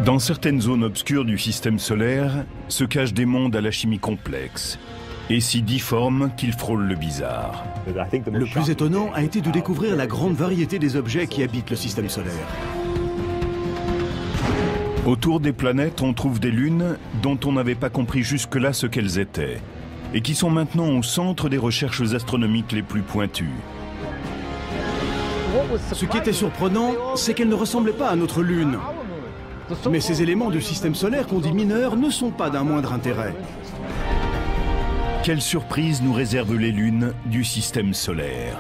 Dans certaines zones obscures du système solaire se cachent des mondes à la chimie complexe et si difformes qu'ils frôlent le bizarre. Le plus étonnant a été de découvrir la grande variété des objets qui habitent le système solaire. Autour des planètes, on trouve des lunes dont on n'avait pas compris jusque-là ce qu'elles étaient et qui sont maintenant au centre des recherches astronomiques les plus pointues. Ce qui était surprenant, c'est qu'elles ne ressemblaient pas à notre Lune. Mais ces éléments du système solaire qu'on dit mineurs ne sont pas d'un moindre intérêt. Quelle surprise nous réservent les lunes du système solaire?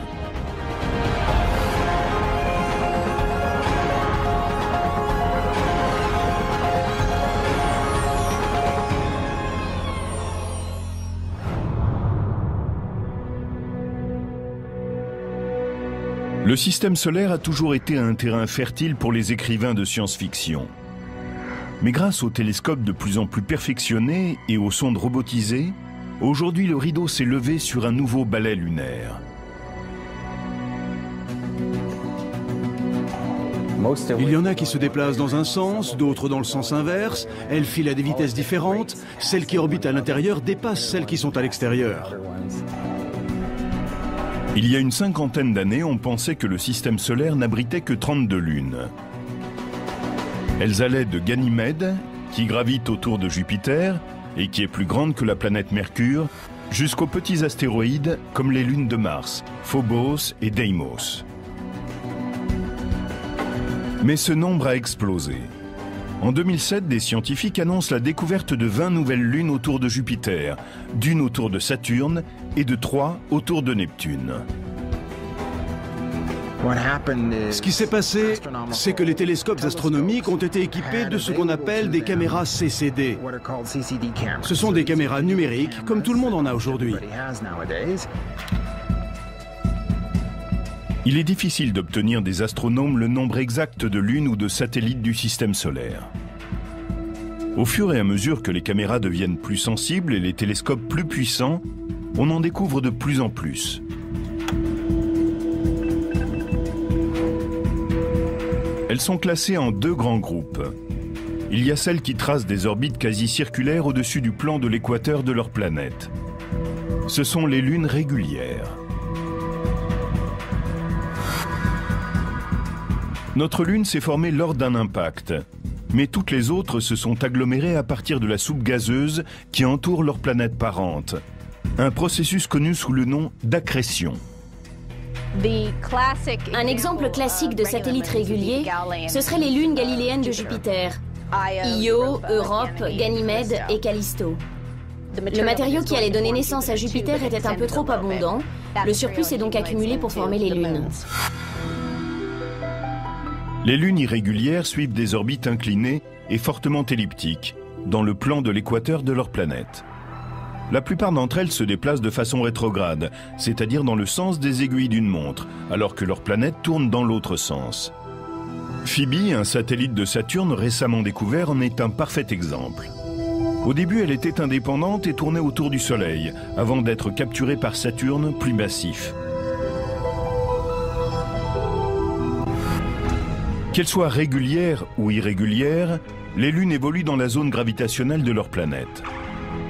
Le système solaire a toujours été un terrain fertile pour les écrivains de science-fiction. Mais grâce aux télescopes de plus en plus perfectionnés et aux sondes robotisées, aujourd'hui le rideau s'est levé sur un nouveau balai lunaire. Il y en a qui se déplacent dans un sens, d'autres dans le sens inverse. Elles filent à des vitesses différentes. Celles qui orbitent à l'intérieur dépassent celles qui sont à l'extérieur. Il y a une cinquantaine d'années, on pensait que le système solaire n'abritait que 32 lunes. Elles allaient de Ganymède, qui gravite autour de Jupiter et qui est plus grande que la planète Mercure, jusqu'aux petits astéroïdes comme les lunes de Mars, Phobos et Deimos. Mais ce nombre a explosé. En 2007, des scientifiques annoncent la découverte de 20 nouvelles lunes autour de Jupiter, d'une autour de Saturne et de 3 autour de Neptune. Ce qui s'est passé, c'est que les télescopes astronomiques ont été équipés de ce qu'on appelle des caméras CCD. Ce sont des caméras numériques, comme tout le monde en a aujourd'hui. Il est difficile d'obtenir des astronomes le nombre exact de lunes ou de satellites du système solaire. Au fur et à mesure que les caméras deviennent plus sensibles et les télescopes plus puissants, on en découvre de plus en plus. Elles sont classées en 2 grands groupes. Il y a celles qui tracent des orbites quasi circulaires au-dessus du plan de l'équateur de leur planète. Ce sont les lunes régulières. Notre Lune s'est formée lors d'un impact, mais toutes les autres se sont agglomérées à partir de la soupe gazeuse qui entoure leur planète parente, un processus connu sous le nom d'accrétion. Un exemple classique de satellite régulier, ce seraient les lunes galiléennes de Jupiter, Io, Europe, Ganymède et Callisto. Le matériau qui allait donner naissance à Jupiter était un peu trop abondant, le surplus s'est donc accumulé pour former les lunes. Les lunes irrégulières suivent des orbites inclinées et fortement elliptiques, dans le plan de l'équateur de leur planète. La plupart d'entre elles se déplacent de façon rétrograde, c'est-à-dire dans le sens des aiguilles d'une montre, alors que leur planète tourne dans l'autre sens. Phoebe, un satellite de Saturne récemment découvert, en est un parfait exemple. Au début, elle était indépendante et tournait autour du Soleil, avant d'être capturée par Saturne, plus massif. Qu'elles soient régulières ou irrégulières, les lunes évoluent dans la zone gravitationnelle de leur planète.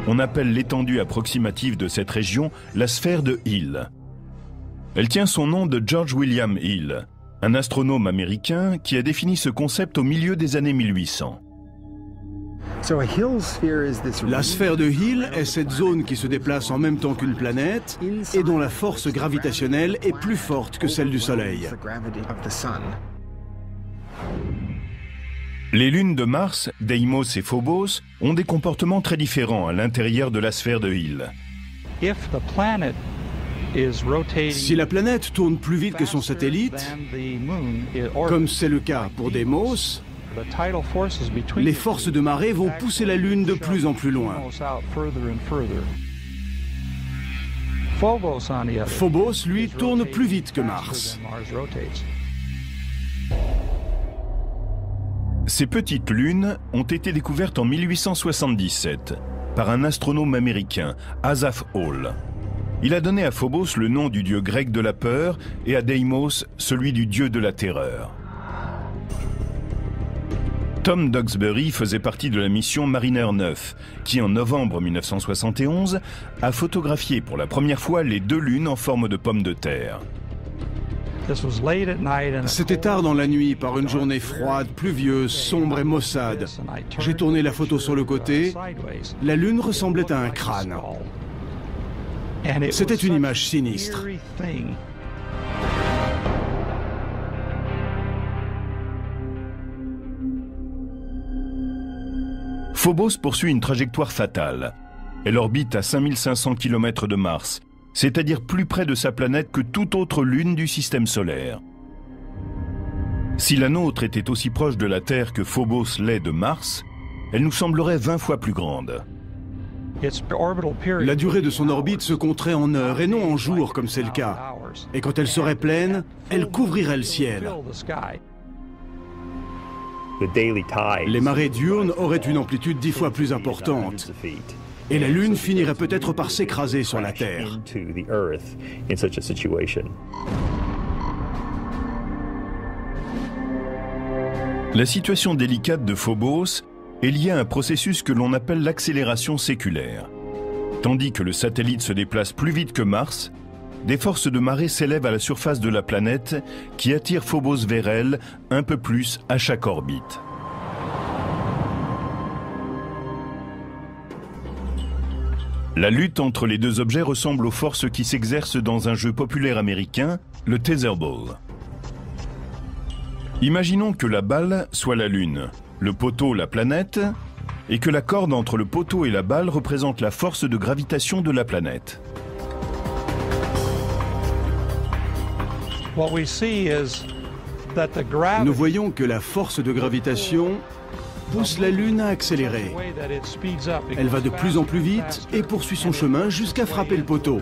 On appelle l'étendue approximative de cette région la sphère de Hill. Elle tient son nom de George William Hill, un astronome américain qui a défini ce concept au milieu des années 1800. La sphère de Hill est cette zone qui se déplace en même temps qu'une planète et dont la force gravitationnelle est plus forte que celle du Soleil. Les lunes de Mars, Deimos et Phobos, ont des comportements très différents à l'intérieur de la sphère de Hill. Si la planète tourne plus vite que son satellite, comme c'est le cas pour Deimos, les forces de marée vont pousser la Lune de plus en plus loin. Phobos, lui, tourne plus vite que Mars. Ces petites lunes ont été découvertes en 1877 par un astronome américain, Asaph Hall. Il a donné à Phobos le nom du dieu grec de la peur et à Deimos celui du dieu de la terreur. Tom Duxbury faisait partie de la mission Mariner 9, qui en novembre 1971 a photographié pour la première fois les 2 lunes en forme de pommes de terre. C'était tard dans la nuit, par une journée froide, pluvieuse, sombre et maussade. J'ai tourné la photo sur le côté. La lune ressemblait à un crâne. C'était une image sinistre. Phobos poursuit une trajectoire fatale. Elle orbite à 5500 km de Mars, c'est-à-dire plus près de sa planète que toute autre lune du système solaire. Si la nôtre était aussi proche de la Terre que Phobos l'est de Mars, elle nous semblerait 20 fois plus grande. La durée de son orbite se compterait en heures et non en jours comme c'est le cas. Et quand elle serait pleine, elle couvrirait le ciel. Les marées diurnes auraient une amplitude 10 fois plus importante. Et la Lune finirait peut-être par s'écraser sur la Terre. La situation délicate de Phobos est liée à un processus que l'on appelle l'accélération séculaire. Tandis que le satellite se déplace plus vite que Mars, des forces de marée s'élèvent à la surface de la planète qui attirent Phobos vers elle un peu plus à chaque orbite. La lutte entre les 2 objets ressemble aux forces qui s'exercent dans un jeu populaire américain, le Tetherball. Imaginons que la balle soit la Lune, le poteau la planète, et que la corde entre le poteau et la balle représente la force de gravitation de la planète. Nous voyons que la force de gravitation pousse la Lune à accélérer. Elle va de plus en plus vite et poursuit son chemin jusqu'à frapper le poteau.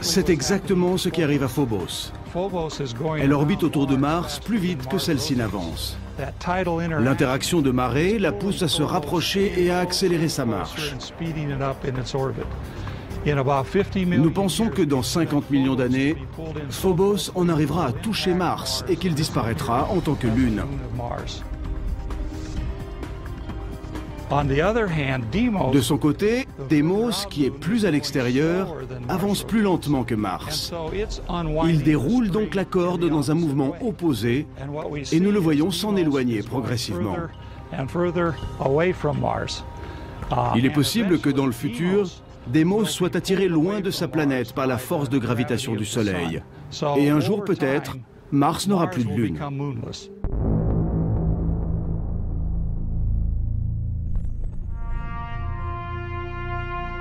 C'est exactement ce qui arrive à Phobos. Elle orbite autour de Mars plus vite que celle-ci n'avance. L'interaction de marée la pousse à se rapprocher et à accélérer sa marche. Nous pensons que dans 50 millions d'années, Phobos en arrivera à toucher Mars et qu'il disparaîtra en tant que Lune. De son côté, Deimos, qui est plus à l'extérieur, avance plus lentement que Mars. Il déroule donc la corde dans un mouvement opposé et nous le voyons s'en éloigner progressivement. Il est possible que dans le futur, Deimos soit attiré loin de sa planète par la force de gravitation du Soleil. Et un jour peut-être, Mars n'aura plus de lune.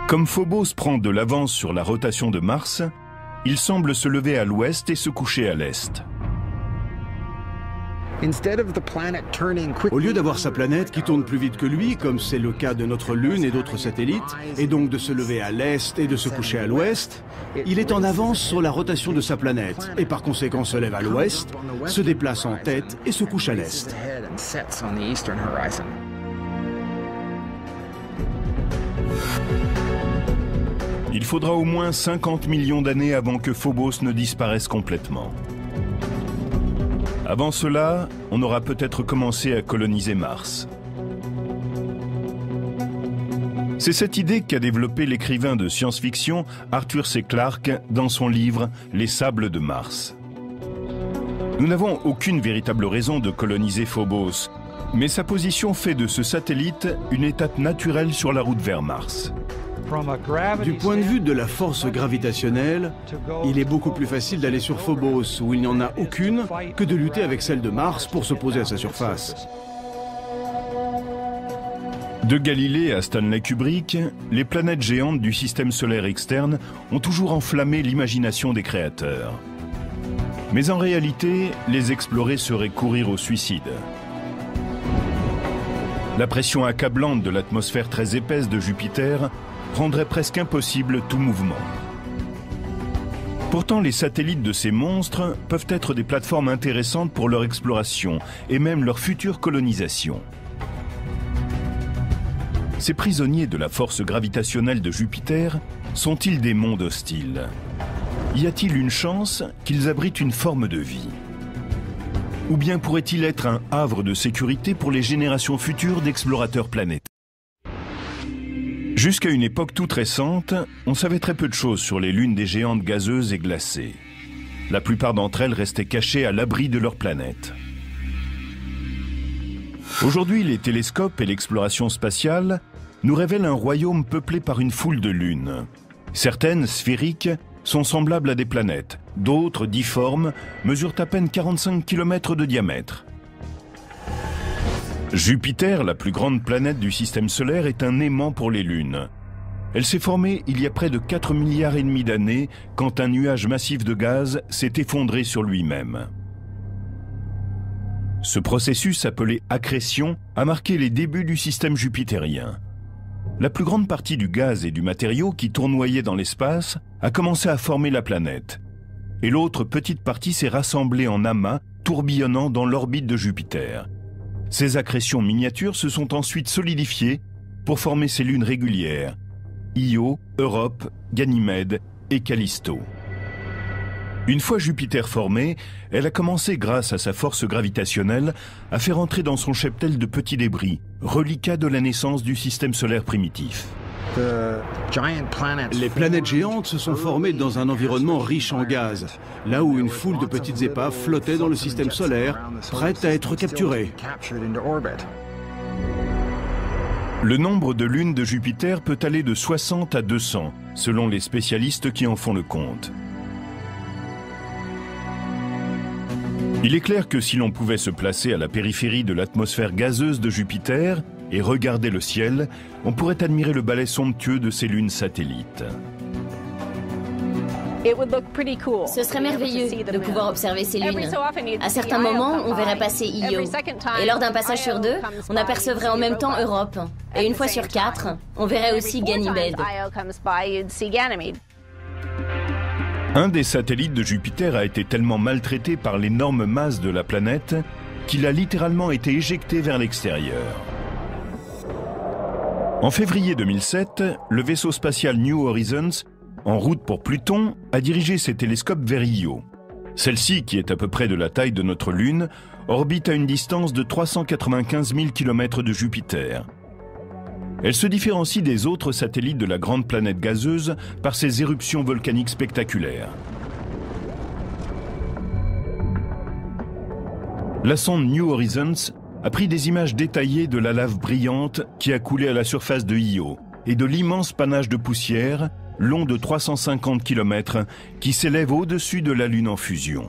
Comme Phobos prend de l'avance sur la rotation de Mars, il semble se lever à l'ouest et se coucher à l'est. Au lieu d'avoir sa planète qui tourne plus vite que lui, comme c'est le cas de notre Lune et d'autres satellites, et donc de se lever à l'est et de se coucher à l'ouest, il est en avance sur la rotation de sa planète, et par conséquent se lève à l'ouest, se déplace en tête et se couche à l'est. Il faudra au moins 50 millions d'années avant que Phobos ne disparaisse complètement. Avant cela, on aura peut-être commencé à coloniser Mars. C'est cette idée qu'a développée l'écrivain de science-fiction Arthur C. Clarke dans son livre « Les sables de Mars ». Nous n'avons aucune véritable raison de coloniser Phobos, mais sa position fait de ce satellite une étape naturelle sur la route vers Mars. Du point de vue de la force gravitationnelle, il est beaucoup plus facile d'aller sur Phobos, où il n'y en a aucune, que de lutter avec celle de Mars pour se poser à sa surface. De Galilée à Stanley Kubrick, les planètes géantes du système solaire externe ont toujours enflammé l'imagination des créateurs. Mais en réalité, les explorer serait courir au suicide. La pression accablante de l'atmosphère très épaisse de Jupiter rendrait presque impossible tout mouvement. Pourtant, les satellites de ces monstres peuvent être des plateformes intéressantes pour leur exploration et même leur future colonisation. Ces prisonniers de la force gravitationnelle de Jupiter sont-ils des mondes hostiles? Y a-t-il une chance qu'ils abritent une forme de vie? Ou bien pourrait-il être un havre de sécurité pour les générations futures d'explorateurs planétaires? Jusqu'à une époque toute récente, on savait très peu de choses sur les lunes des géantes gazeuses et glacées. La plupart d'entre elles restaient cachées à l'abri de leur planète. Aujourd'hui, les télescopes et l'exploration spatiale nous révèlent un royaume peuplé par une foule de lunes. Certaines, sphériques, sont semblables à des planètes. D'autres, difformes, mesurent à peine 45 km de diamètre. Jupiter, la plus grande planète du système solaire, est un aimant pour les lunes. Elle s'est formée il y a près de 4,5 milliards d'années quand un nuage massif de gaz s'est effondré sur lui-même. Ce processus, appelé accrétion, a marqué les débuts du système jupitérien. La plus grande partie du gaz et du matériau qui tournoyait dans l'espace a commencé à former la planète. Et l'autre petite partie s'est rassemblée en amas, tourbillonnant dans l'orbite de Jupiter. Ces accrétions miniatures se sont ensuite solidifiées pour former ces lunes régulières, Io, Europe, Ganymède et Callisto. Une fois Jupiter formée, elle a commencé, grâce à sa force gravitationnelle, à faire entrer dans son cheptel de petits débris, reliquats de la naissance du système solaire primitif. Les planètes géantes se sont formées dans un environnement riche en gaz, là où une foule de petites épaves flottait dans le système solaire, prêtes à être capturées. Le nombre de lunes de Jupiter peut aller de 60 à 200, selon les spécialistes qui en font le compte. Il est clair que si l'on pouvait se placer à la périphérie de l'atmosphère gazeuse de Jupiter et regarder le ciel, on pourrait admirer le balai somptueux de ces lunes satellites. Ce serait merveilleux de pouvoir observer ces lunes. À certains moments, on verrait passer Io. Et lors d'un passage sur deux, on apercevrait en même temps Europe. Et une fois sur 4, on verrait aussi Ganymède. Un des satellites de Jupiter a été tellement maltraité par l'énorme masse de la planète qu'il a littéralement été éjecté vers l'extérieur. En février 2007, le vaisseau spatial New Horizons, en route pour Pluton, a dirigé ses télescopes vers Io. Celle-ci, qui est à peu près de la taille de notre Lune, orbite à une distance de 395 000 km de Jupiter. Elle se différencie des autres satellites de la grande planète gazeuse par ses éruptions volcaniques spectaculaires. La sonde New Horizons a pris des images détaillées de la lave brillante qui a coulé à la surface de Io et de l'immense panache de poussière, long de 350 km, qui s'élève au-dessus de la Lune en fusion.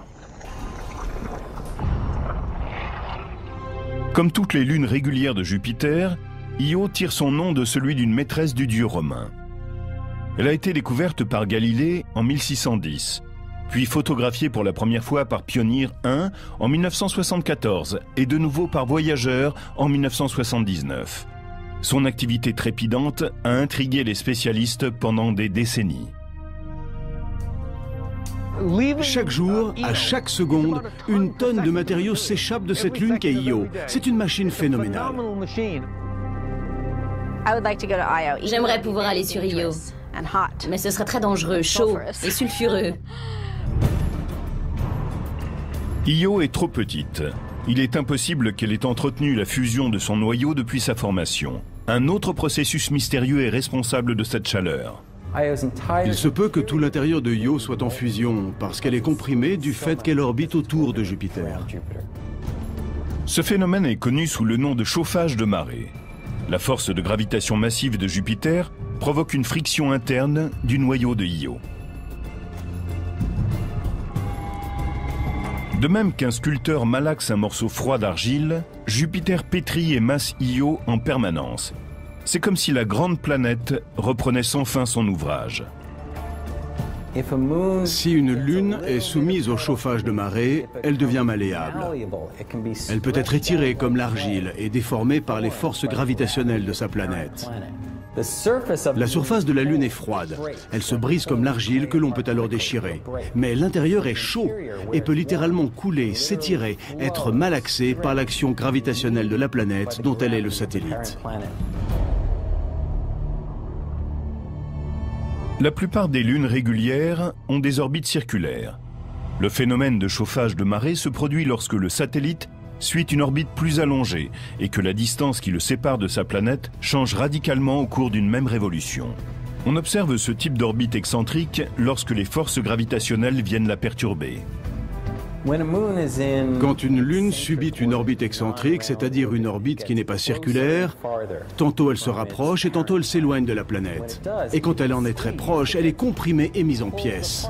Comme toutes les lunes régulières de Jupiter, Io tire son nom de celui d'une maîtresse du dieu romain. Elle a été découverte par Galilée en 1610, puis photographiée pour la première fois par Pioneer 1 en 1974 et de nouveau par Voyager en 1979. Son activité trépidante a intrigué les spécialistes pendant des décennies. Chaque jour, à chaque seconde, une tonne de matériaux s'échappe de cette lune qu'est Io. C'est une machine phénoménale. J'aimerais pouvoir aller sur Io, mais ce serait très dangereux, chaud et sulfureux. Io est trop petite. Il est impossible qu'elle ait entretenu la fusion de son noyau depuis sa formation. Un autre processus mystérieux est responsable de cette chaleur. Il se peut que tout l'intérieur de Io soit en fusion, parce qu'elle est comprimée du fait qu'elle orbite autour de Jupiter. Ce phénomène est connu sous le nom de chauffage de marée. La force de gravitation massive de Jupiter provoque une friction interne du noyau de Io. De même qu'un sculpteur malaxe un morceau froid d'argile, Jupiter pétrit et masse Io en permanence. C'est comme si la grande planète reprenait sans fin son ouvrage. Si une lune est soumise au chauffage de marée, elle devient malléable. Elle peut être étirée comme l'argile et déformée par les forces gravitationnelles de sa planète. La surface de la Lune est froide. Elle se brise comme l'argile que l'on peut alors déchirer. Mais l'intérieur est chaud et peut littéralement couler, s'étirer, être malaxé par l'action gravitationnelle de la planète dont elle est le satellite. La plupart des lunes régulières ont des orbites circulaires. Le phénomène de chauffage de marée se produit lorsque le satellite suit une orbite plus allongée et que la distance qui le sépare de sa planète change radicalement au cours d'une même révolution. On observe ce type d'orbite excentrique lorsque les forces gravitationnelles viennent la perturber. Quand une lune subit une orbite excentrique, c'est-à-dire une orbite qui n'est pas circulaire, tantôt elle se rapproche et tantôt elle s'éloigne de la planète. Et quand elle en est très proche, elle est comprimée et mise en pièces.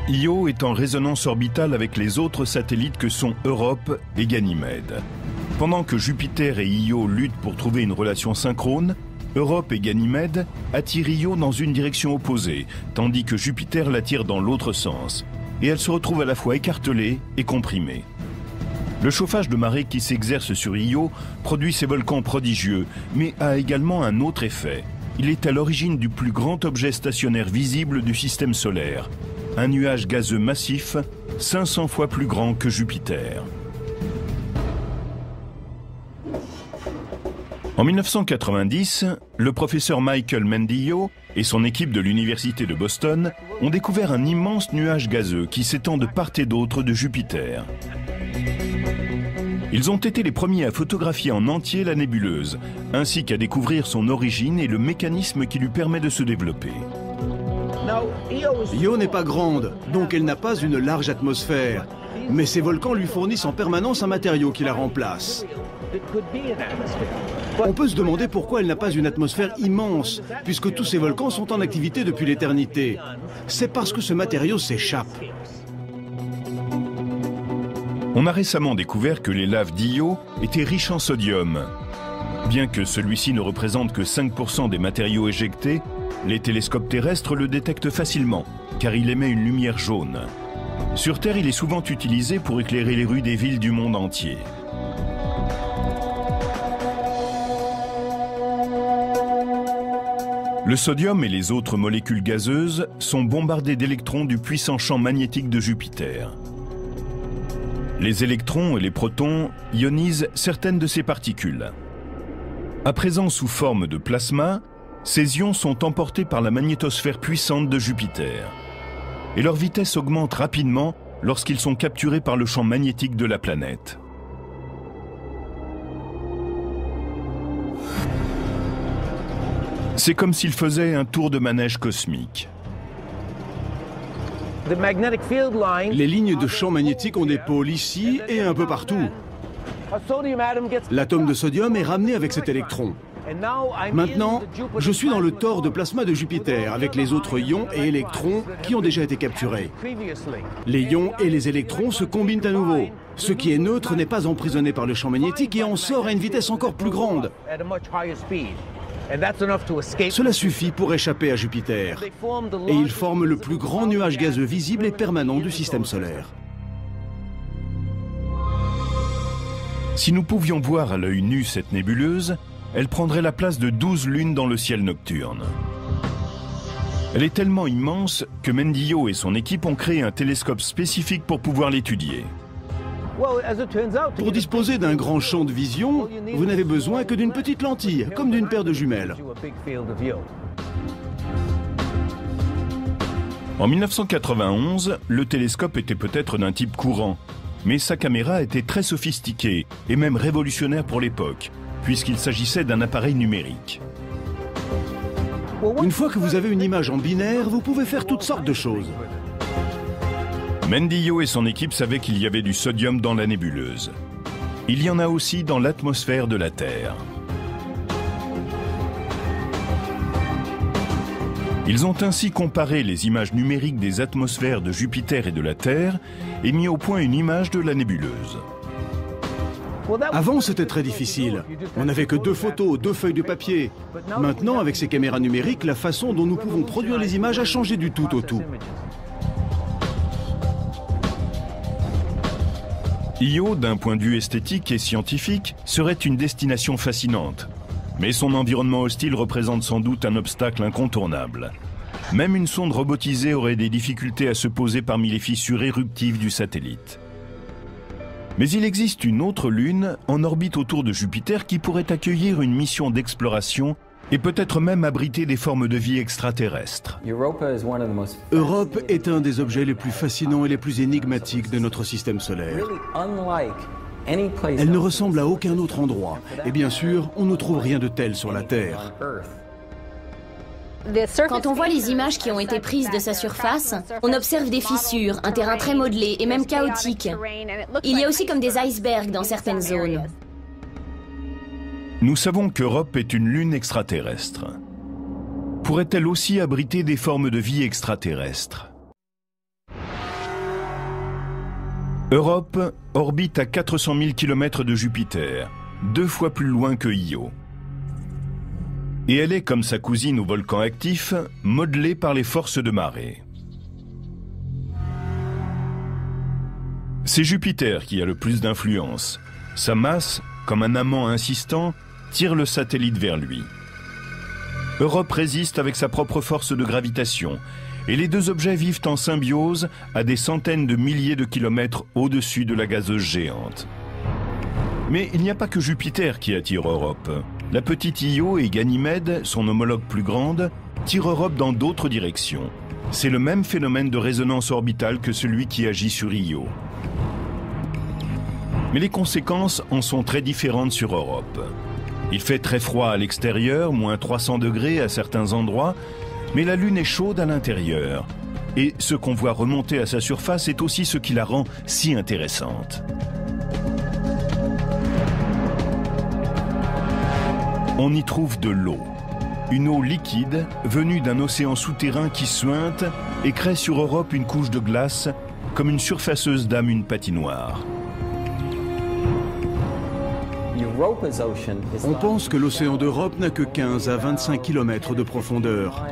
Io est en résonance orbitale avec les autres satellites que sont Europe et Ganymède. Pendant que Jupiter et Io luttent pour trouver une relation synchrone, Europe et Ganymède attirent Io dans une direction opposée, tandis que Jupiter l'attire dans l'autre sens, et elle se retrouve à la fois écartelée et comprimée. Le chauffage de marée qui s'exerce sur Io produit ces volcans prodigieux, mais a également un autre effet. Il est à l'origine du plus grand objet stationnaire visible du système solaire, un nuage gazeux massif, 500 fois plus grand que Jupiter. En 1990, le professeur Michael Mendillo et son équipe de l'université de Boston ont découvert un immense nuage gazeux qui s'étend de part et d'autre de Jupiter. Ils ont été les premiers à photographier en entier la nébuleuse, ainsi qu'à découvrir son origine et le mécanisme qui lui permet de se développer. Io n'est pas grande, donc elle n'a pas une large atmosphère. Mais ces volcans lui fournissent en permanence un matériau qui la remplace. On peut se demander pourquoi elle n'a pas une atmosphère immense, puisque tous ces volcans sont en activité depuis l'éternité. C'est parce que ce matériau s'échappe. On a récemment découvert que les laves d'Io étaient riches en sodium. Bien que celui-ci ne représente que 5% des matériaux éjectés, les télescopes terrestres le détectent facilement, car il émet une lumière jaune. Sur Terre, il est souvent utilisé pour éclairer les rues des villes du monde entier. Le sodium et les autres molécules gazeuses sont bombardés d'électrons du puissant champ magnétique de Jupiter. Les électrons et les protons ionisent certaines de ces particules. À présent sous forme de plasma, ces ions sont emportés par la magnétosphère puissante de Jupiter. Et leur vitesse augmente rapidement lorsqu'ils sont capturés par le champ magnétique de la planète. C'est comme s'ils faisaient un tour de manège cosmique. Les lignes de champ magnétique ont des pôles ici et un peu partout. L'atome de sodium est ramené avec cet électron. Maintenant, je suis dans le tore de plasma de Jupiter avec les autres ions et électrons qui ont déjà été capturés. Les ions et les électrons se combinent à nouveau. Ce qui est neutre n'est pas emprisonné par le champ magnétique et en sort à une vitesse encore plus grande. Cela suffit pour échapper à Jupiter. Et ils forment le plus grand nuage gazeux visible et permanent du système solaire. Si nous pouvions voir à l'œil nu cette nébuleuse, elle prendrait la place de 12 lunes dans le ciel nocturne. Elle est tellement immense que Mendillo et son équipe ont créé un télescope spécifique pour pouvoir l'étudier. Pour disposer d'un grand champ de vision, vous n'avez besoin que d'une petite lentille, comme d'une paire de jumelles. En 1991, le télescope était peut-être d'un type courant, mais sa caméra était très sophistiquée et même révolutionnaire pour l'époque, puisqu'il s'agissait d'un appareil numérique. Une fois que vous avez une image en binaire, vous pouvez faire toutes sortes de choses. Mendillo et son équipe savaient qu'il y avait du sodium dans la nébuleuse. Il y en a aussi dans l'atmosphère de la Terre. Ils ont ainsi comparé les images numériques des atmosphères de Jupiter et de la Terre et mis au point une image de la nébuleuse. Avant, c'était très difficile. On n'avait que 2 photos, 2 feuilles de papier. Maintenant, avec ces caméras numériques, la façon dont nous pouvons produire les images a changé du tout au tout. Io, d'un point de vue esthétique et scientifique, serait une destination fascinante. Mais son environnement hostile représente sans doute un obstacle incontournable. Même une sonde robotisée aurait des difficultés à se poser parmi les fissures éruptives du satellite. Mais il existe une autre lune en orbite autour de Jupiter qui pourrait accueillir une mission d'exploration et peut-être même abriter des formes de vie extraterrestres. Europe est un des objets les plus fascinants et les plus énigmatiques de notre système solaire. Elle ne ressemble à aucun autre endroit, et bien sûr, on ne trouve rien de tel sur la Terre. Quand on voit les images qui ont été prises de sa surface, on observe des fissures, un terrain très modelé et même chaotique. Il y a aussi comme des icebergs dans certaines zones. Nous savons qu'Europe est une lune extraterrestre. Pourrait-elle aussi abriter des formes de vie extraterrestres? Europe orbite à 400 000 km de Jupiter, 2 fois plus loin que Io. Et elle est, comme sa cousine au volcan actif, modelée par les forces de marée. C'est Jupiter qui a le plus d'influence. Sa masse, comme un amant insistant, tire le satellite vers lui. Europe résiste avec sa propre force de gravitation, et les deux objets vivent en symbiose à des centaines de milliers de kilomètres au-dessus de la gazeuse géante. Mais il n'y a pas que Jupiter qui attire Europe. La petite Io et Ganymède, son homologue plus grande, tirent Europe dans d'autres directions. C'est le même phénomène de résonance orbitale que celui qui agit sur Io. Mais les conséquences en sont très différentes sur Europe. Il fait très froid à l'extérieur, moins 300 degrés à certains endroits, mais la Lune est chaude à l'intérieur. Et ce qu'on voit remonter à sa surface est aussi ce qui la rend si intéressante. On y trouve de l'eau. Une eau liquide venue d'un océan souterrain qui suinte et crée sur Europe une couche de glace comme une surfaceuse dame une patinoire. On pense que l'océan d'Europe n'a que 15 à 25 km de profondeur.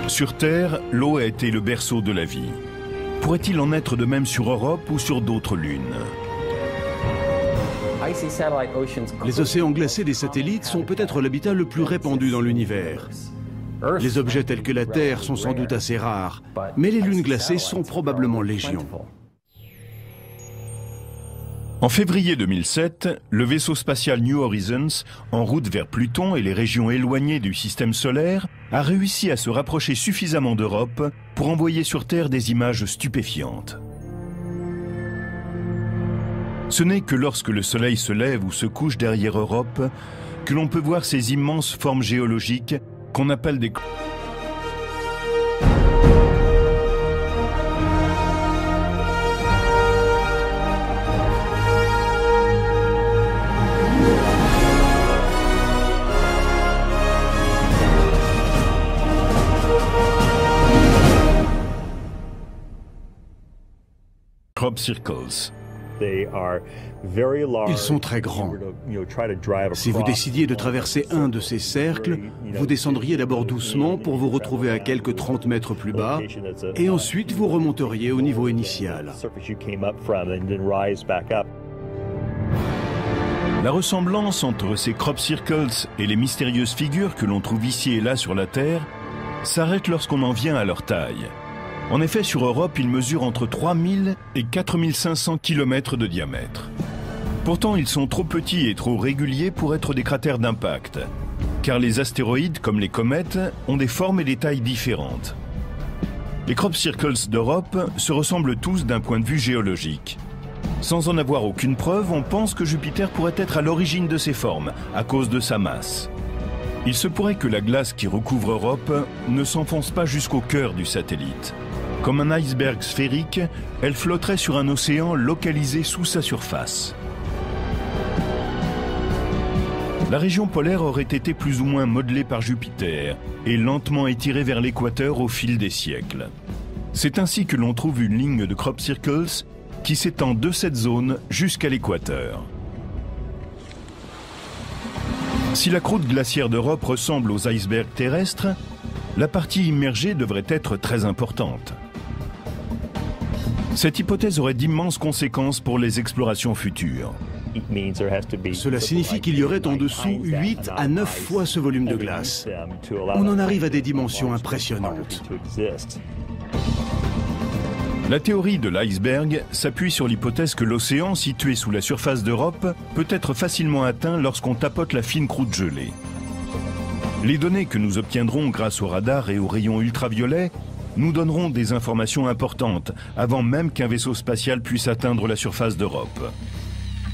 Sur Terre, l'eau a été le berceau de la vie. Pourrait-il en être de même sur Europe ou sur d'autres lunes ? Les océans glacés des satellites sont peut-être l'habitat le plus répandu dans l'univers. Les objets tels que la Terre sont sans doute assez rares, mais les lunes glacées sont probablement légion. En février 2007, le vaisseau spatial New Horizons, en route vers Pluton et les régions éloignées du système solaire, a réussi à se rapprocher suffisamment d'Europe pour envoyer sur Terre des images stupéfiantes. Ce n'est que lorsque le Soleil se lève ou se couche derrière Europe que l'on peut voir ces immenses formes géologiques qu'on appelle des... crop circles. Ils sont très grands. Si vous décidiez de traverser un de ces cercles, vous descendriez d'abord doucement pour vous retrouver à quelques 30 mètres plus bas, et ensuite vous remonteriez au niveau initial. La ressemblance entre ces crop circles et les mystérieuses figures que l'on trouve ici et là sur la Terre s'arrête lorsqu'on en vient à leur taille. En effet, sur Europe, ils mesurent entre 3000 et 4500 km de diamètre. Pourtant, ils sont trop petits et trop réguliers pour être des cratères d'impact, car les astéroïdes, comme les comètes, ont des formes et des tailles différentes. Les crop circles d'Europe se ressemblent tous d'un point de vue géologique. Sans en avoir aucune preuve, on pense que Jupiter pourrait être à l'origine de ces formes, à cause de sa masse. Il se pourrait que la glace qui recouvre Europe ne s'enfonce pas jusqu'au cœur du satellite. Comme un iceberg sphérique, elle flotterait sur un océan localisé sous sa surface. La région polaire aurait été plus ou moins modelée par Jupiter et lentement étirée vers l'équateur au fil des siècles. C'est ainsi que l'on trouve une ligne de crop circles qui s'étend de cette zone jusqu'à l'équateur. Si la croûte glaciaire d'Europe ressemble aux icebergs terrestres, la partie immergée devrait être très importante. Cette hypothèse aurait d'immenses conséquences pour les explorations futures. Cela signifie qu'il y aurait en dessous 8 à 9 fois ce volume de glace. On en arrive à des dimensions impressionnantes. La théorie de l'iceberg s'appuie sur l'hypothèse que l'océan, situé sous la surface d'Europe, peut être facilement atteint lorsqu'on tapote la fine croûte gelée. Les données que nous obtiendrons grâce au radar et aux rayons ultraviolets nous donneront des informations importantes avant même qu'un vaisseau spatial puisse atteindre la surface d'Europe.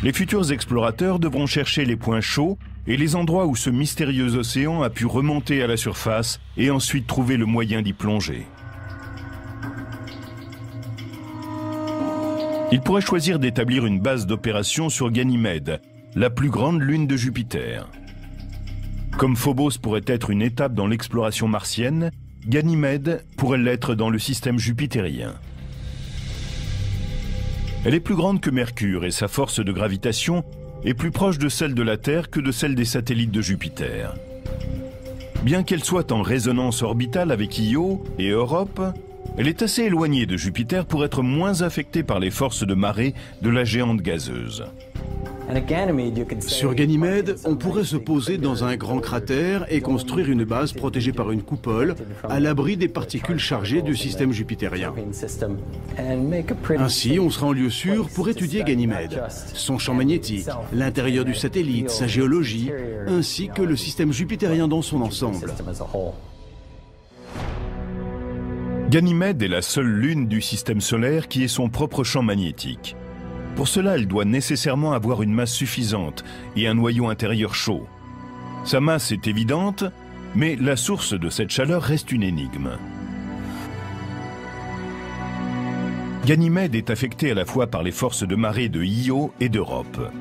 Les futurs explorateurs devront chercher les points chauds et les endroits où ce mystérieux océan a pu remonter à la surface et ensuite trouver le moyen d'y plonger. Ils pourraient choisir d'établir une base d'opération sur Ganymède, la plus grande lune de Jupiter. Comme Phobos pourrait être une étape dans l'exploration martienne, Ganymède pourrait l'être dans le système jupitérien. Elle est plus grande que Mercure et sa force de gravitation est plus proche de celle de la Terre que de celle des satellites de Jupiter. Bien qu'elle soit en résonance orbitale avec Io et Europe, elle est assez éloignée de Jupiter pour être moins affectée par les forces de marée de la géante gazeuse. Sur Ganymède, on pourrait se poser dans un grand cratère et construire une base protégée par une coupole à l'abri des particules chargées du système jupitérien. Ainsi, on sera en lieu sûr pour étudier Ganymède, son champ magnétique, l'intérieur du satellite, sa géologie, ainsi que le système jupitérien dans son ensemble. Ganymède est la seule lune du système solaire qui ait son propre champ magnétique. Pour cela, elle doit nécessairement avoir une masse suffisante et un noyau intérieur chaud. Sa masse est évidente, mais la source de cette chaleur reste une énigme. Ganymède est affectée à la fois par les forces de marée de Io et d'Europe.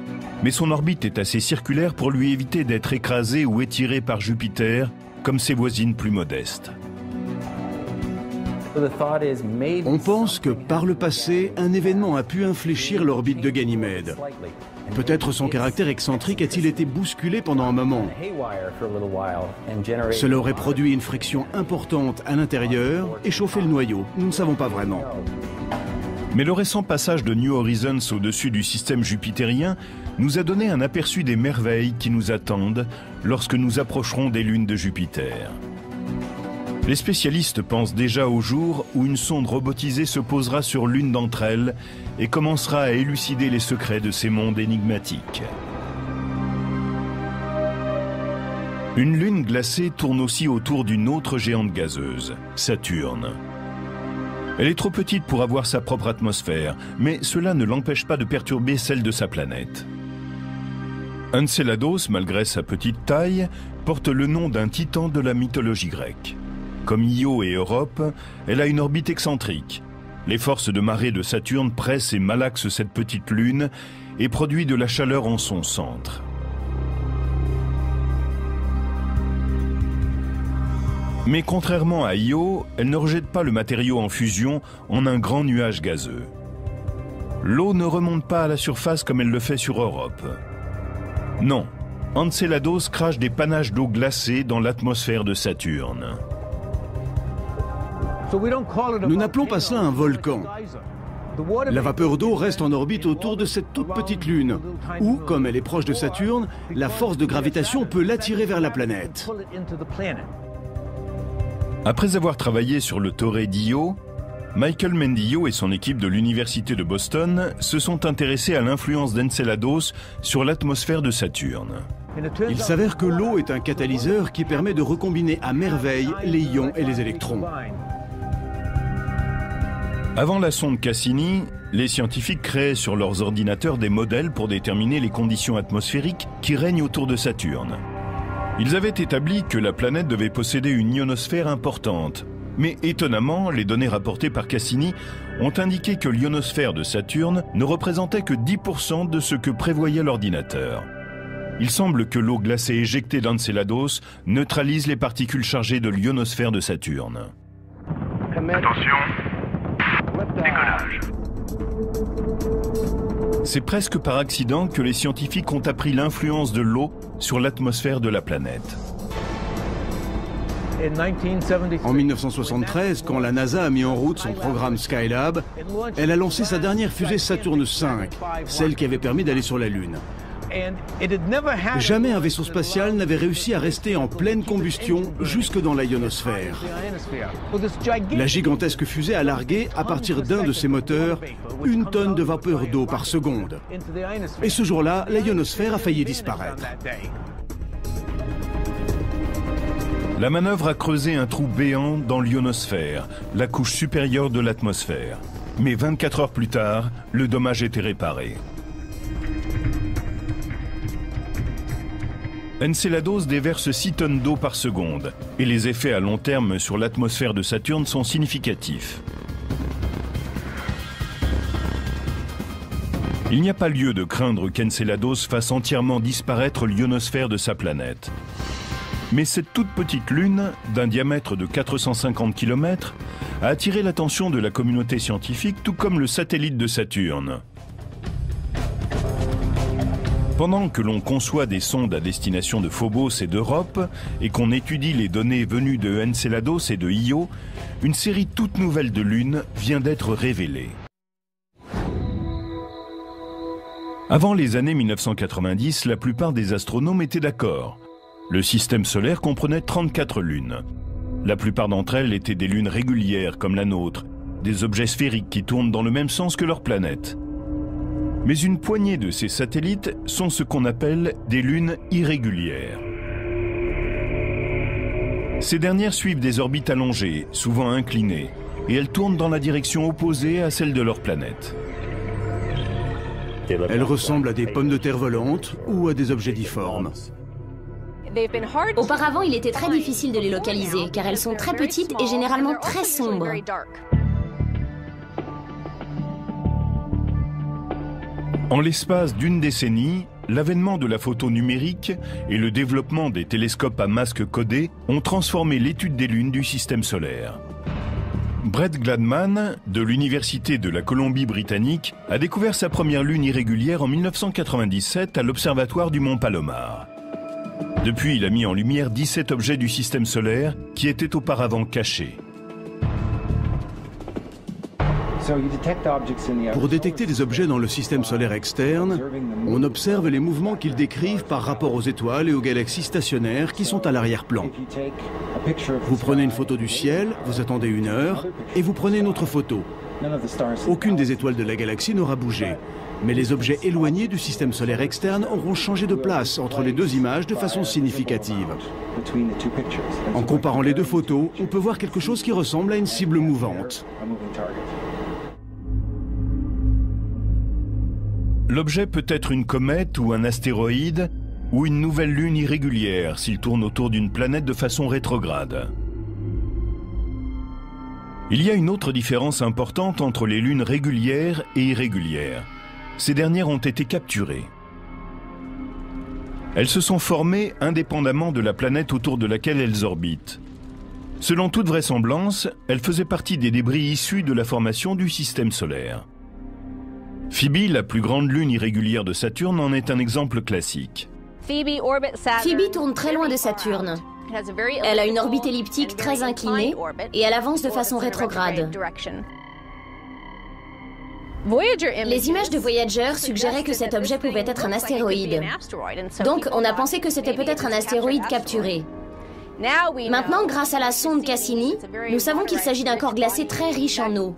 Mais son orbite est assez circulaire pour lui éviter d'être écrasée ou étirée par Jupiter, comme ses voisines plus modestes. On pense que par le passé, un événement a pu infléchir l'orbite de Ganymède. Peut-être son caractère excentrique a-t-il été bousculé pendant un moment. Cela aurait produit une friction importante à l'intérieur et chauffé le noyau. Nous ne savons pas vraiment. Mais le récent passage de New Horizons au-dessus du système jupitérien nous a donné un aperçu des merveilles qui nous attendent lorsque nous approcherons des lunes de Jupiter. Les spécialistes pensent déjà au jour où une sonde robotisée se posera sur l'une d'entre elles et commencera à élucider les secrets de ces mondes énigmatiques. Une lune glacée tourne aussi autour d'une autre géante gazeuse, Saturne. Elle est trop petite pour avoir sa propre atmosphère, mais cela ne l'empêche pas de perturber celle de sa planète. Enceladus, malgré sa petite taille, porte le nom d'un titan de la mythologie grecque. Comme Io et Europe, elle a une orbite excentrique. Les forces de marée de Saturne pressent et malaxent cette petite lune et produisent de la chaleur en son centre. Mais contrairement à Io, elle ne rejette pas le matériau en fusion en un grand nuage gazeux. L'eau ne remonte pas à la surface comme elle le fait sur Europe. Non, Enceladus crache des panaches d'eau glacée dans l'atmosphère de Saturne. Nous n'appelons pas cela un volcan. La vapeur d'eau reste en orbite autour de cette toute petite lune, où, comme elle est proche de Saturne, la force de gravitation peut l'attirer vers la planète. Après avoir travaillé sur le Torrey d'Io, Michael Mendillo et son équipe de l'Université de Boston se sont intéressés à l'influence d'Enceladus sur l'atmosphère de Saturne. Il s'avère que l'eau est un catalyseur qui permet de recombiner à merveille les ions et les électrons. Avant la sonde Cassini, les scientifiques créaient sur leurs ordinateurs des modèles pour déterminer les conditions atmosphériques qui règnent autour de Saturne. Ils avaient établi que la planète devait posséder une ionosphère importante. Mais étonnamment, les données rapportées par Cassini ont indiqué que l'ionosphère de Saturne ne représentait que 10% de ce que prévoyait l'ordinateur. Il semble que l'eau glacée éjectée d'Enceladus neutralise les particules chargées de l'ionosphère de Saturne. Attention, décollage. C'est presque par accident que les scientifiques ont appris l'influence de l'eau sur l'atmosphère de la planète. En 1973, quand la NASA a mis en route son programme Skylab, elle a lancé sa dernière fusée Saturne V, celle qui avait permis d'aller sur la Lune. Jamais un vaisseau spatial n'avait réussi à rester en pleine combustion jusque dans la ionosphère. La gigantesque fusée a largué, à partir d'un de ses moteurs, 1 tonne de vapeur d'eau par seconde. Et ce jour-là, la ionosphère a failli disparaître. La manœuvre a creusé un trou béant dans l'ionosphère, la couche supérieure de l'atmosphère. Mais 24 heures plus tard, le dommage était réparé. Enceladus déverse 6 tonnes d'eau par seconde et les effets à long terme sur l'atmosphère de Saturne sont significatifs. Il n'y a pas lieu de craindre qu'Enceladus fasse entièrement disparaître l'ionosphère de sa planète. Mais cette toute petite lune, d'un diamètre de 450 km, a attiré l'attention de la communauté scientifique, tout comme le satellite de Saturne. Pendant que l'on conçoit des sondes à destination de Phobos et d'Europe, et qu'on étudie les données venues de Enceladus et de Io, une série toute nouvelle de lunes vient d'être révélée. Avant les années 1990, la plupart des astronomes étaient d'accord. Le système solaire comprenait 34 lunes. La plupart d'entre elles étaient des lunes régulières comme la nôtre, des objets sphériques qui tournent dans le même sens que leur planète. Mais une poignée de ces satellites sont ce qu'on appelle des lunes irrégulières. Ces dernières suivent des orbites allongées, souvent inclinées, et elles tournent dans la direction opposée à celle de leur planète. Elles ressemblent à des pommes de terre volantes ou à des objets difformes. Auparavant, il était très difficile de les localiser, car elles sont très petites et généralement très sombres. En l'espace d'une décennie, l'avènement de la photo numérique et le développement des télescopes à masque codé ont transformé l'étude des lunes du système solaire. Brett Gladman, de l'Université de la Colombie-Britannique, a découvert sa première lune irrégulière en 1997 à l'observatoire du Mont Palomar. Depuis, il a mis en lumière 17 objets du système solaire qui étaient auparavant cachés. Pour détecter des objets dans le système solaire externe, on observe les mouvements qu'ils décrivent par rapport aux étoiles et aux galaxies stationnaires qui sont à l'arrière-plan. Vous prenez une photo du ciel, vous attendez 1 heure, et vous prenez une autre photo. Aucune des étoiles de la galaxie n'aura bougé. Mais les objets éloignés du système solaire externe auront changé de place entre les 2 images de façon significative. En comparant les 2 photos, on peut voir quelque chose qui ressemble à une cible mouvante. L'objet peut être une comète ou un astéroïde, ou une nouvelle lune irrégulière s'il tourne autour d'une planète de façon rétrograde. Il y a une autre différence importante entre les lunes régulières et irrégulières. Ces dernières ont été capturées. Elles se sont formées indépendamment de la planète autour de laquelle elles orbitent. Selon toute vraisemblance, elles faisaient partie des débris issus de la formation du système solaire. Phoebe, la plus grande lune irrégulière de Saturne, en est un exemple classique. Phoebe tourne très loin de Saturne. Elle a une orbite elliptique très inclinée et elle avance de façon rétrograde. Les images de Voyager suggéraient que cet objet pouvait être un astéroïde. Donc, on a pensé que c'était peut-être un astéroïde capturé. Maintenant, grâce à la sonde Cassini, nous savons qu'il s'agit d'un corps glacé très riche en eau.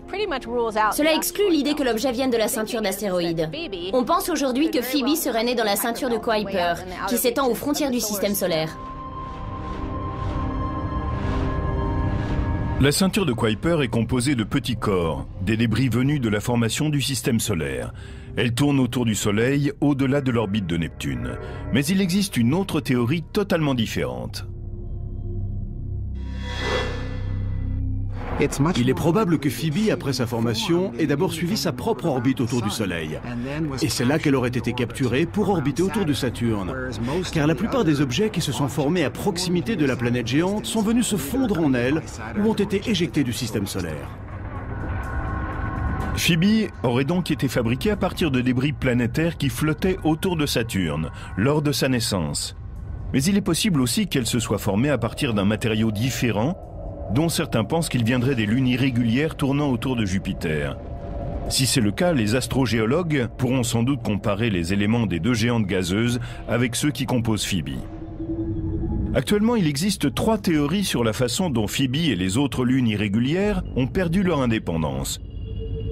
Cela exclut l'idée que l'objet vienne de la ceinture d'astéroïdes. On pense aujourd'hui que Phoebe serait née dans la ceinture de Kuiper, qui s'étend aux frontières du système solaire. La ceinture de Kuiper est composée de petits corps, des débris venus de la formation du système solaire. Elle tourne autour du Soleil, au-delà de l'orbite de Neptune. Mais il existe une autre théorie totalement différente. Il est probable que Phoebe, après sa formation, ait d'abord suivi sa propre orbite autour du Soleil. Et c'est là qu'elle aurait été capturée pour orbiter autour de Saturne. Car la plupart des objets qui se sont formés à proximité de la planète géante sont venus se fondre en elle ou ont été éjectés du système solaire. Phoebe aurait donc été fabriquée à partir de débris planétaires qui flottaient autour de Saturne lors de sa naissance. Mais il est possible aussi qu'elle se soit formée à partir d'un matériau différent, dont certains pensent qu'il viendrait des lunes irrégulières tournant autour de Jupiter. Si c'est le cas, les astrogéologues pourront sans doute comparer les éléments des deux géantes gazeuses avec ceux qui composent Phoebe. Actuellement, il existe 3 théories sur la façon dont Phoebe et les autres lunes irrégulières ont perdu leur indépendance.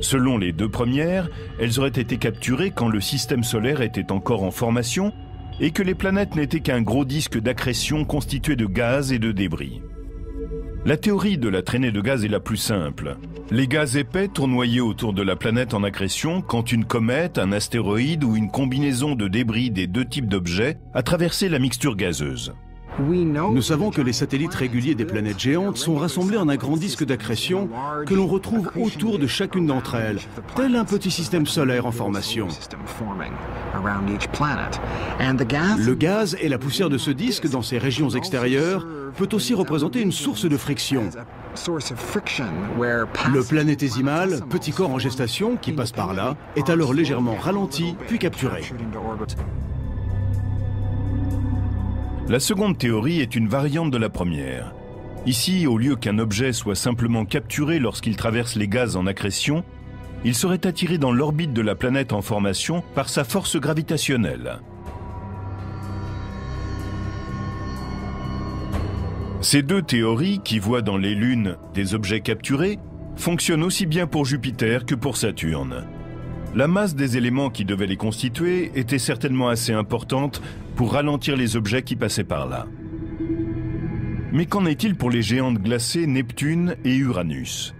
Selon les 2 premières, elles auraient été capturées quand le système solaire était encore en formation et que les planètes n'étaient qu'un gros disque d'accrétion constitué de gaz et de débris. La théorie de la traînée de gaz est la plus simple. Les gaz épais tournoyaient autour de la planète en accrétion quand une comète, un astéroïde ou une combinaison de débris des 2 types d'objets a traversé la mixture gazeuse. Nous savons que les satellites réguliers des planètes géantes sont rassemblés en un grand disque d'accrétion que l'on retrouve autour de chacune d'entre elles, tel un petit système solaire en formation. Le gaz et la poussière de ce disque dans ses régions extérieures peut aussi représenter une source de friction. Le planétésimal, petit corps en gestation qui passe par là, est alors légèrement ralenti puis capturé. La seconde théorie est une variante de la première. Ici, au lieu qu'un objet soit simplement capturé lorsqu'il traverse les gaz en accrétion, il serait attiré dans l'orbite de la planète en formation par sa force gravitationnelle. Ces 2 théories, qui voient dans les lunes des objets capturés, fonctionnent aussi bien pour Jupiter que pour Saturne. La masse des éléments qui devaient les constituer était certainement assez importante pour ralentir les objets qui passaient par là. Mais qu'en est-il pour les géantes glacées Neptune et Uranus?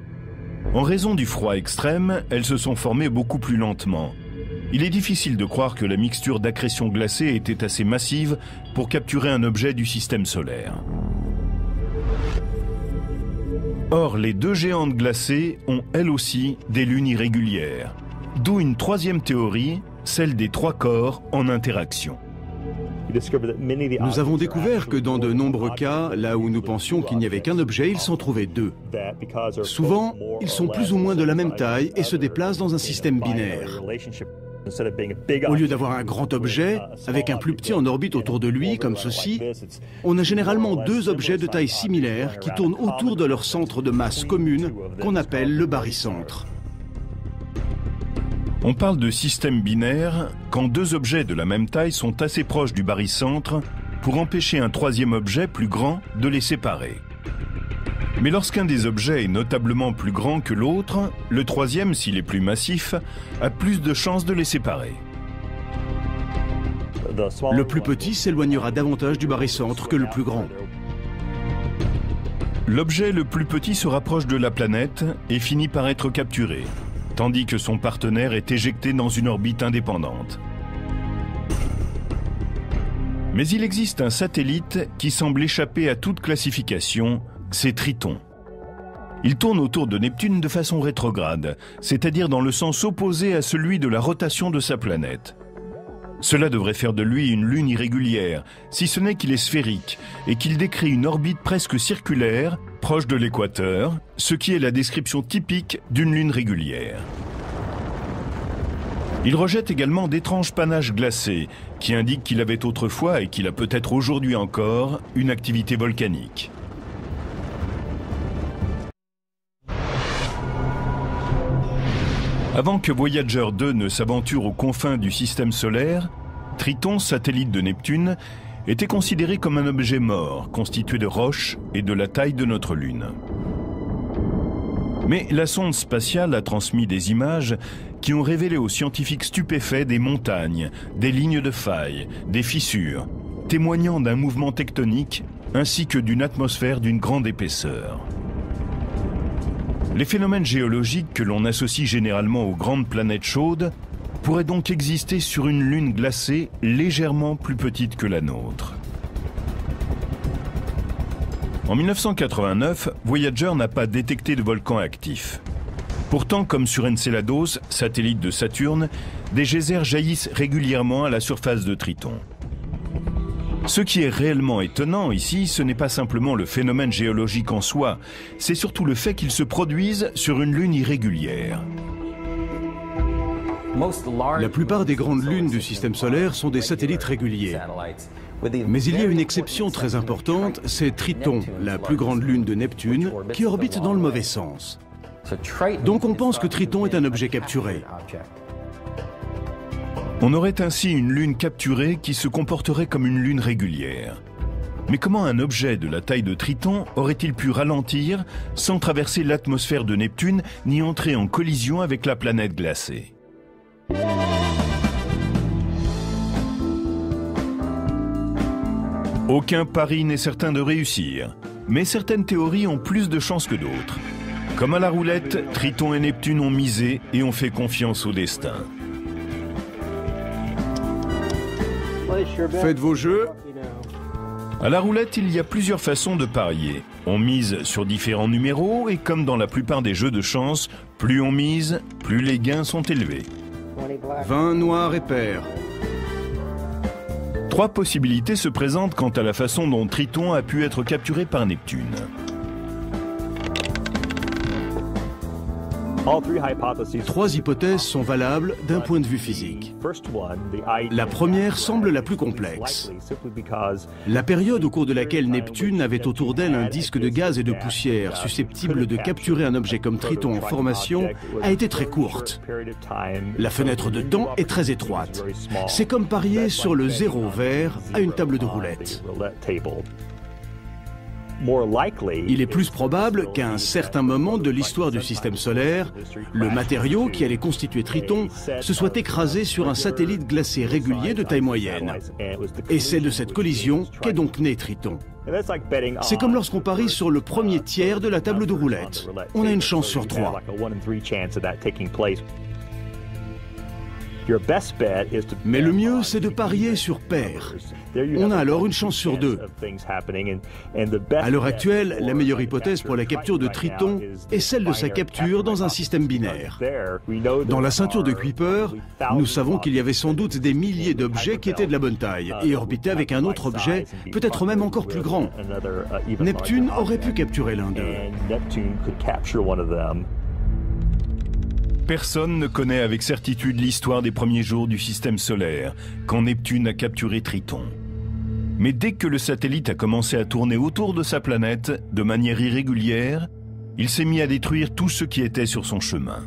En raison du froid extrême, elles se sont formées beaucoup plus lentement. Il est difficile de croire que la mixture d'accrétion glacée était assez massive pour capturer un objet du système solaire. Or, les 2 géantes glacées ont elles aussi des lunes irrégulières. D'où une 3e théorie, celle des 3 corps en interaction. Nous avons découvert que dans de nombreux cas, là où nous pensions qu'il n'y avait qu'un objet, il s'en trouvait 2. Souvent, ils sont plus ou moins de la même taille et se déplacent dans un système binaire. Au lieu d'avoir un grand objet, avec un plus petit en orbite autour de lui, comme ceci, on a généralement 2 objets de taille similaire qui tournent autour de leur centre de masse commune, qu'on appelle le barycentre. On parle de système binaire quand 2 objets de la même taille sont assez proches du barycentre pour empêcher un 3e objet plus grand de les séparer. Mais lorsqu'un des objets est notablement plus grand que l'autre, le 3e, s'il est plus massif, a plus de chances de les séparer. Le plus petit s'éloignera davantage du barycentre que le plus grand. L'objet le plus petit se rapproche de la planète et finit par être capturé, tandis que son partenaire est éjecté dans une orbite indépendante. Mais il existe un satellite qui semble échapper à toute classification, c'est Triton. Il tourne autour de Neptune de façon rétrograde, c'est-à-dire dans le sens opposé à celui de la rotation de sa planète. Cela devrait faire de lui une lune irrégulière, si ce n'est qu'il est sphérique et qu'il décrit une orbite presque circulaire, proche de l'équateur, ce qui est la description typique d'une lune régulière. Il rejette également d'étranges panaches glacés, qui indiquent qu'il avait autrefois, et qu'il a peut-être aujourd'hui encore, une activité volcanique. Avant que Voyager 2 ne s'aventure aux confins du système solaire, Triton, satellite de Neptune, était considéré comme un objet mort, constitué de roches et de la taille de notre Lune. Mais la sonde spatiale a transmis des images qui ont révélé aux scientifiques stupéfaits des montagnes, des lignes de failles, des fissures, témoignant d'un mouvement tectonique ainsi que d'une atmosphère d'une grande épaisseur. Les phénomènes géologiques que l'on associe généralement aux grandes planètes chaudes pourraient donc exister sur une lune glacée légèrement plus petite que la nôtre. En 1989, Voyager n'a pas détecté de volcan actif. Pourtant, comme sur Enceladus, satellite de Saturne, des geysers jaillissent régulièrement à la surface de Triton. Ce qui est réellement étonnant ici, ce n'est pas simplement le phénomène géologique en soi, c'est surtout le fait qu'il se produise sur une lune irrégulière. La plupart des grandes lunes du système solaire sont des satellites réguliers. Mais il y a une exception très importante, c'est Triton, la plus grande lune de Neptune, qui orbite dans le mauvais sens. Donc on pense que Triton est un objet capturé. On aurait ainsi une lune capturée qui se comporterait comme une lune régulière. Mais comment un objet de la taille de Triton aurait-il pu ralentir sans traverser l'atmosphère de Neptune ni entrer en collision avec la planète glacée? Aucun pari n'est certain de réussir, mais certaines théories ont plus de chances que d'autres. Comme à la roulette, Triton et Neptune ont misé et ont fait confiance au destin. Faites vos jeux. À la roulette, il y a plusieurs façons de parier. On mise sur différents numéros et comme dans la plupart des jeux de chance, plus on mise, plus les gains sont élevés. 20 noirs et pairs. 3 possibilités se présentent quant à la façon dont Triton a pu être capturé par Neptune. Trois hypothèses sont valables d'un point de vue physique. La première semble la plus complexe. La période au cours de laquelle Neptune avait autour d'elle un disque de gaz et de poussière susceptible de capturer un objet comme Triton en formation a été très courte. La fenêtre de temps est très étroite. C'est comme parier sur le zéro vert à une table de roulette. Il est plus probable qu'à un certain moment de l'histoire du système solaire, le matériau qui allait constituer Triton se soit écrasé sur un satellite glacé régulier de taille moyenne. Et c'est de cette collision qu'est donc né Triton. C'est comme lorsqu'on parie sur le premier tiers de la table de roulette. On a une chance sur 3. Mais le mieux, c'est de parier sur pair. On a alors une chance sur 2. À l'heure actuelle, la meilleure hypothèse pour la capture de Triton est celle de sa capture dans un système binaire. Dans la ceinture de Kuiper, nous savons qu'il y avait sans doute des milliers d'objets qui étaient de la bonne taille et orbitaient avec un autre objet, peut-être même encore plus grand. Neptune aurait pu capturer l'un d'eux. Personne ne connaît avec certitude l'histoire des premiers jours du système solaire, quand Neptune a capturé Triton. Mais dès que le satellite a commencé à tourner autour de sa planète, de manière irrégulière, il s'est mis à détruire tout ce qui était sur son chemin.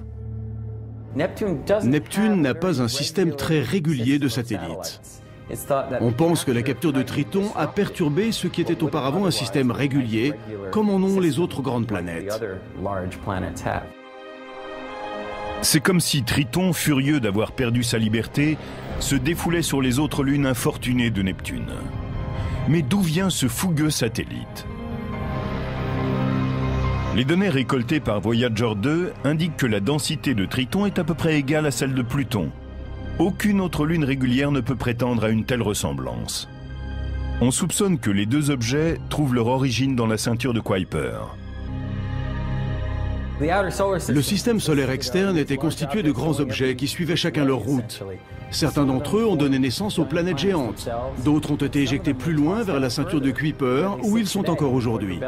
Neptune n'a pas un système très régulier de satellites. On pense que la capture de Triton a perturbé ce qui était auparavant un système régulier, comme en ont les autres grandes planètes. C'est comme si Triton, furieux d'avoir perdu sa liberté, se défoulait sur les autres lunes infortunées de Neptune. Mais d'où vient ce fougueux satellite? Les données récoltées par Voyager 2 indiquent que la densité de Triton est à peu près égale à celle de Pluton. Aucune autre lune régulière ne peut prétendre à une telle ressemblance. On soupçonne que les deux objets trouvent leur origine dans la ceinture de Kuiper. Le système solaire externe était constitué de grands objets qui suivaient chacun leur route. Certains d'entre eux ont donné naissance aux planètes géantes. D'autres ont été éjectés plus loin vers la ceinture de Kuiper, où ils sont encore aujourd'hui.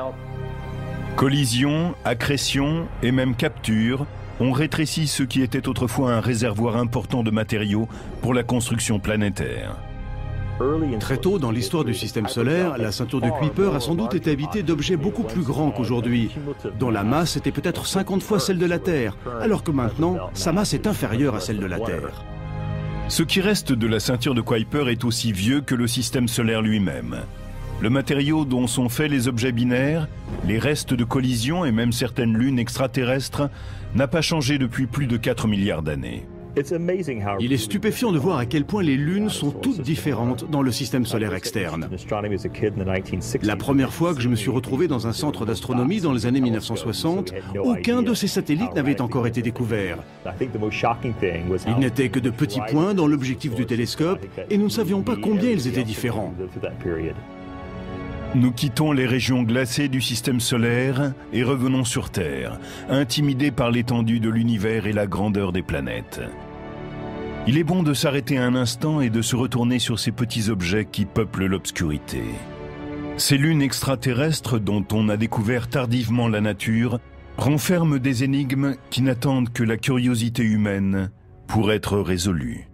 Collision, accrétion et même capture ont rétréci ce qui était autrefois un réservoir important de matériaux pour la construction planétaire. Très tôt dans l'histoire du système solaire, la ceinture de Kuiper a sans doute été habitée d'objets beaucoup plus grands qu'aujourd'hui, dont la masse était peut-être 50 fois celle de la Terre, alors que maintenant, sa masse est inférieure à celle de la Terre. Ce qui reste de la ceinture de Kuiper est aussi vieux que le système solaire lui-même. Le matériau dont sont faits les objets binaires, les restes de collision et même certaines lunes extraterrestres n'a pas changé depuis plus de 4 milliards d'années. Il est stupéfiant de voir à quel point les lunes sont toutes différentes dans le système solaire externe. La première fois que je me suis retrouvé dans un centre d'astronomie dans les années 1960, aucun de ces satellites n'avait encore été découvert. Ils n'étaient que de petits points dans l'objectif du télescope et nous ne savions pas combien ils étaient différents. Nous quittons les régions glacées du système solaire et revenons sur Terre, intimidés par l'étendue de l'univers et la grandeur des planètes. Il est bon de s'arrêter un instant et de se retourner sur ces petits objets qui peuplent l'obscurité. Ces lunes extraterrestres dont on a découvert tardivement la nature renferment des énigmes qui n'attendent que la curiosité humaine pour être résolues.